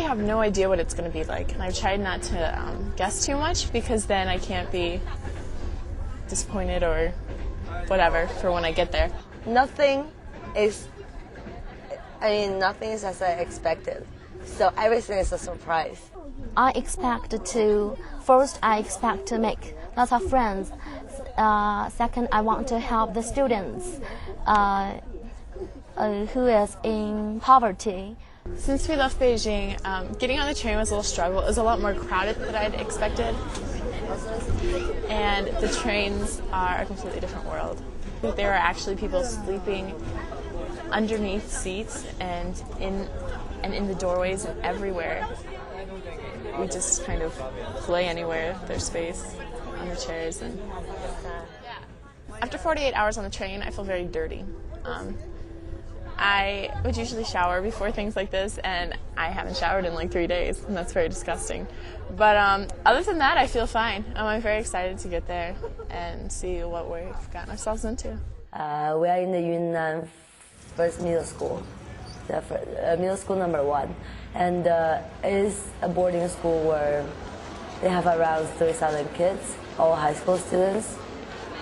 have no idea what it's going to be like, and I've tried not to guess too much because then I can't be disappointed or whatever for when I get there. Nothing is as I expected. So everything is a surprise. I expect to make lots of friends. Second, I want to help the students who is in poverty. Since we left Beijing, getting on the train was a little struggle. It was a lot more crowded than I'd expected. And the trains are a completely different world. There are actually people sleeping underneath seats and in the doorways and everywhere. We just kind of play anywhere there's space on the chairs. And after 48 hours on the train, I feel very dirty. I would usually shower before things like this, and I haven't showered in like 3 days, and that's very disgusting. But other than that, I feel fine. I'm very excited to get there and see what we've gotten ourselves into. We are in the Yunnan First Middle School, middle school number 1, and it is a boarding school where they have around 3,000 kids, all high school students.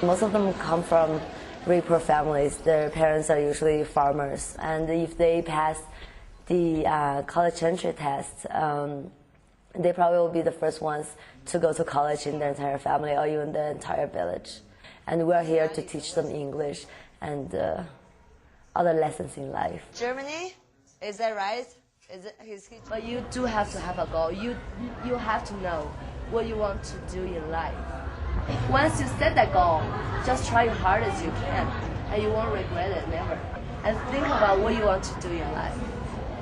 Most of them come from very poor families. Their parents are usually farmers, and if they pass the college entry test, they probably will be the first ones to go to college in their entire family or even the entire village. And we're here to teach them English and other lessons in life. Germany, is that right? But you do have to have a goal. You have to know what you want to do in life. Once you set that goal, just try as hard as you can, and you won't regret it, never. And think about what you want to do in life.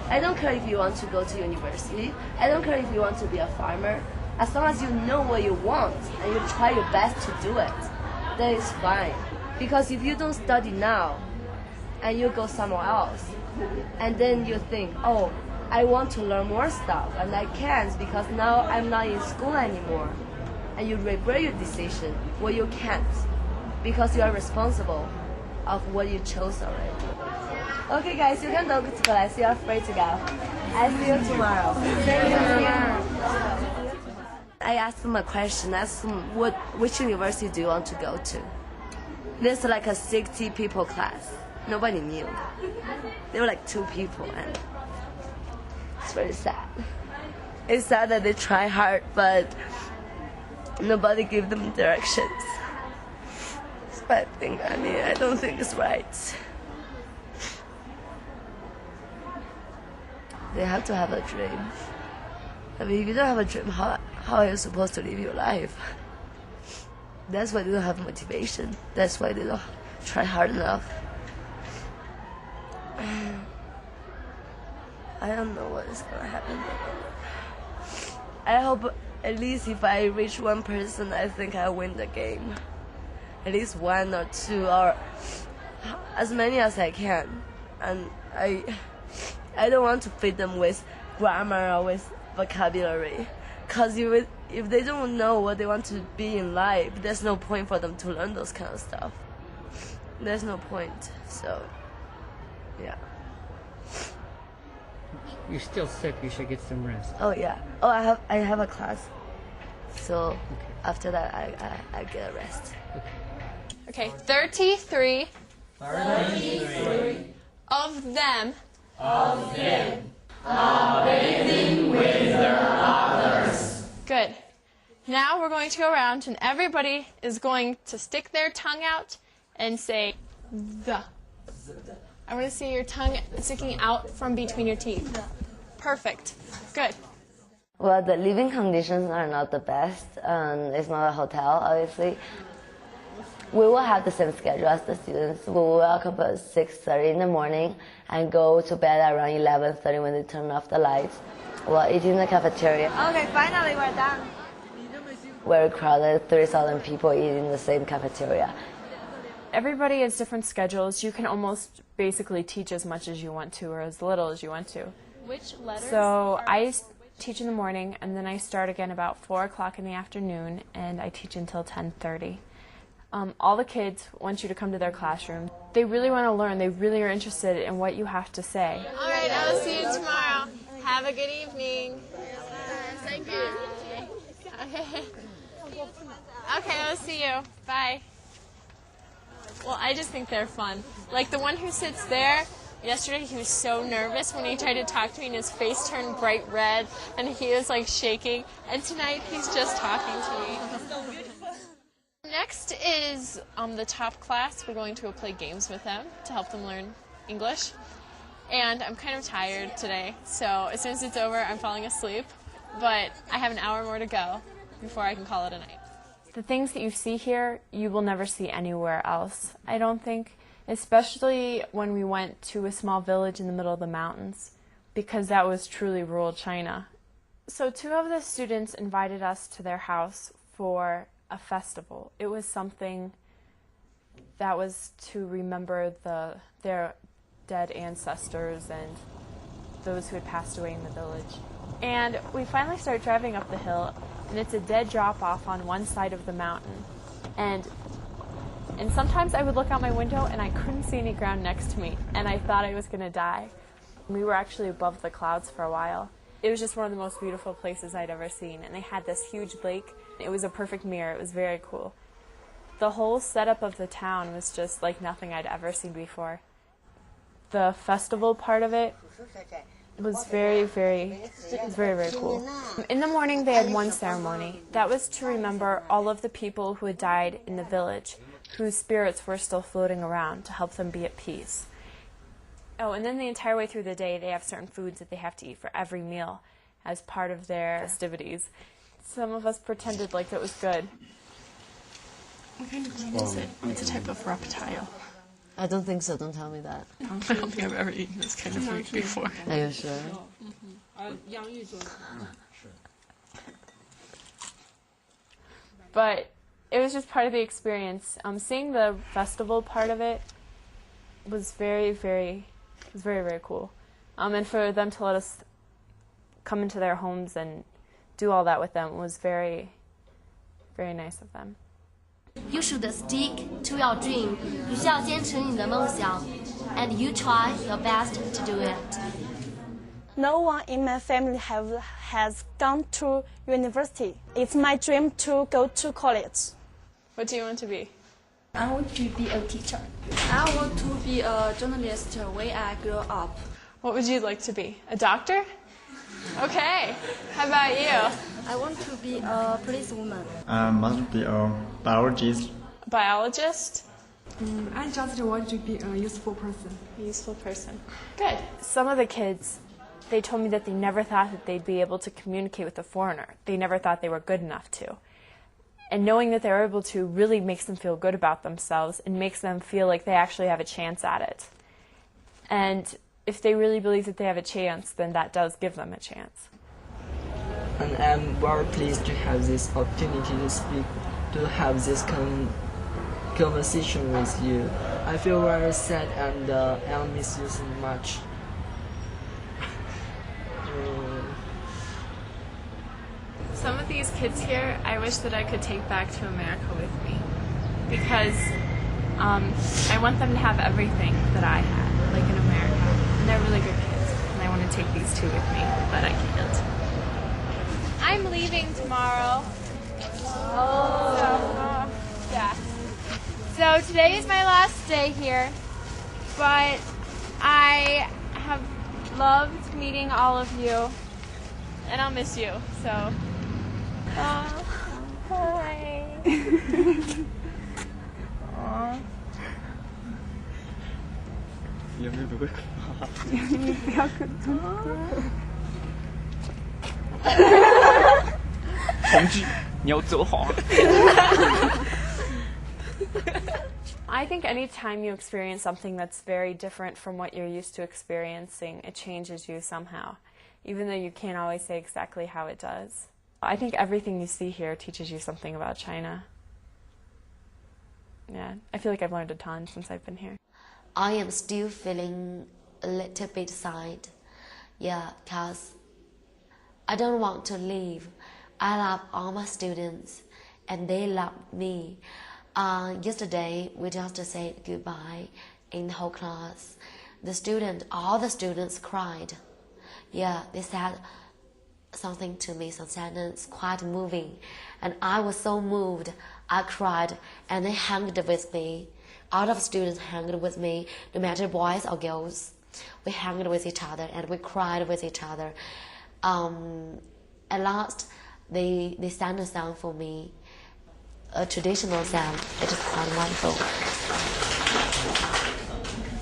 I don't care if you want to go to university. I don't care if you want to be a farmer. As long as you know what you want and you try your best to do it, that is fine. Because if you don't study now, and you go somewhere else, and then you think, oh, I want to learn more stuff, and I can't because now I'm not in school anymore. And you regret your decision, well, you can't, because you are responsible of what you chose already. Okay, guys, you can go to class. You are free to go. I'll see you tomorrow. I asked them a question. I asked them, which university do you want to go to? There's like a 60 people class. Nobody knew. There were like 2 people, and it's very sad. It's sad that they try hard, but nobody give them directions. It's a bad thing. I don't think it's right. They have to have a dream. If you don't have a dream, how are you supposed to live your life? That's why they don't have motivation. That's why they don't try hard enough. I don't know what is gonna happen. I hope at least if I reach 1 person, I think I'll win the game. At least 1 or 2 or as many as I can. And I don't want to feed them with grammar or with vocabulary. Because if they don't know what they want to be in life, there's no point for them to learn those kind of stuff. There's no point. So, yeah. You're still sick. You should get some rest. Oh yeah. Oh, I have a class. So after that, I get a rest. Okay, 33 of them are bathing with their mothers. Good. Now we're going to go around and everybody is going to stick their tongue out and say the. I want to see your tongue sticking out from between your teeth. Perfect. Good. Well, the living conditions are not the best. It's not a hotel, obviously. We will have the same schedule as the students. We will wake up at 6:30 in the morning and go to bed around 11:30 when they turn off the lights. We'll eat in the cafeteria. Okay, finally we're done. Very crowded, 3,000 people eat in the same cafeteria. Everybody has different schedules. You can almost basically teach as much as you want to or as little as you want to. Which letters? So I teach in the morning, and then I start again about 4 o'clock in the afternoon, and I teach until 10:30. All the kids want you to come to their classroom. They really want to learn. They really are interested in what you have to say. All right, I will see you tomorrow. Have Have a good evening. Thank you. Okay. Okay, I'll see you. Bye. Well, I just think they're fun. Like the one who sits there, yesterday he was so nervous when he tried to talk to me and his face turned bright red and he was like shaking. And tonight he's just talking to me. Next is the top class. We're going to go play games with them to help them learn English. And I'm kind of tired today, so as soon as it's over, I'm falling asleep. But I have an hour more to go before I can call it a night. The things that you see here, you will never see anywhere else, I don't think, especially when we went to a small village in the middle of the mountains, because that was truly rural China. So 2 of the students invited us to their house for a festival. It was something that was to remember their dead ancestors and those who had passed away in the village. And we finally start driving up the hill, and it's a dead drop-off on one side of the mountain. And sometimes I would look out my window and I couldn't see any ground next to me, and I thought I was going to die. We were actually above the clouds for a while. It was just one of the most beautiful places I'd ever seen, and they had this huge lake. It was a perfect mirror. It was very cool. The whole setup of the town was just like nothing I'd ever seen before. The festival part of it was very, very cool. In the morning, they had one ceremony. That was to remember all of the people who had died in the village, whose spirits were still floating around to help them be at peace. Oh, and then the entire way through the day, they have certain foods that they have to eat for every meal as part of their festivities. Some of us pretended like it was good. What kind of meat is it? It's a type of reptile. I don't think so. Don't tell me that. I don't think I've ever eaten this kind of meat before. Are you sure? But it was just part of the experience. Seeing the festival part of it was very cool. And for them to let us come into their homes and do all that with them was very, very nice of them. You should stick to your dream. 你需要坚持你的梦想 and you try your best to do it. No one in my family has gone to university. It's my dream to go to college. What do you want to be? I want to be a teacher. I want to be a journalist when I grow up. What would you like to be? A doctor? Okay. How about you? I want to be a policewoman. I must be a biologist. Biologist? I just want to be a useful person. A useful person. Good. Some of the kids, they told me that they never thought that they'd be able to communicate with a foreigner. They never thought they were good enough to. And knowing that they're able to really makes them feel good about themselves and makes them feel like they actually have a chance at it. And if they really believe that they have a chance, then that does give them a chance. And I'm very pleased to have this opportunity to speak, to have this conversation with you. I feel very sad and I miss you so much. Some of these kids here, I wish that I could take back to America with me, because I want them to have everything that I had, like in America. And they're really good kids, and I want to take these 2 with me, but I can't. I'm leaving tomorrow. Yeah. So today is my last day here, but I have loved meeting all of you, and I'll miss you, so. Hi. Aww. 有没有不会哭？你不要哭。同志，你要走好。I think anytime you experience something that's very different from what you're used to experiencing, it changes you somehow, even though you can't always say exactly how it does. I think everything you see here teaches you something about China. Yeah, I feel like I've learned a ton since I've been here. I am still feeling a little bit sad. Yeah, because I don't want to leave. I love all my students and they love me. Yesterday, we just said goodbye in the whole class. All the students cried. Yeah, they said something to me, some sentence, quite moving. And I was so moved, I cried, and they hanged with me. All of students hanged with me, no matter boys or girls. We hanged with each other and we cried with each other. At last, they sang a song for me, a traditional song. It is quite wonderful.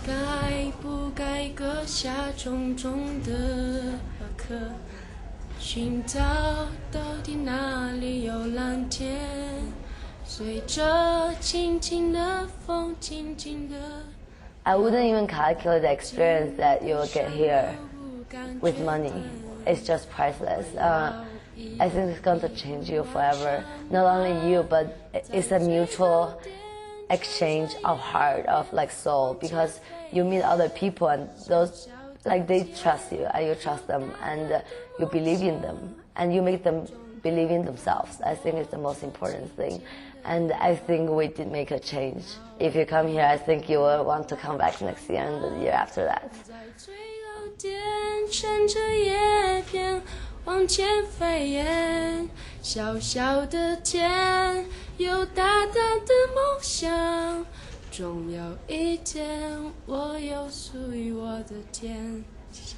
该不该割下重重的壳，寻找到底哪里有蓝天？随着轻轻的风，静静的。I wouldn't even calculate the experience that you will get here with money. It's just priceless. I think it's going to change you forever. Not only you, but it's a mutual exchange of heart, of like soul, because you meet other people and those, like they trust you and you trust them and you believe in them and you make them believe in themselves. I think it's the most important thing. And I think we did make a change. If you come here, I think you will want to come back next year and the year after that. 乘着叶片往前飞燕，小小的天，有大大的梦想，终有一天，我有属于我的天。谢谢。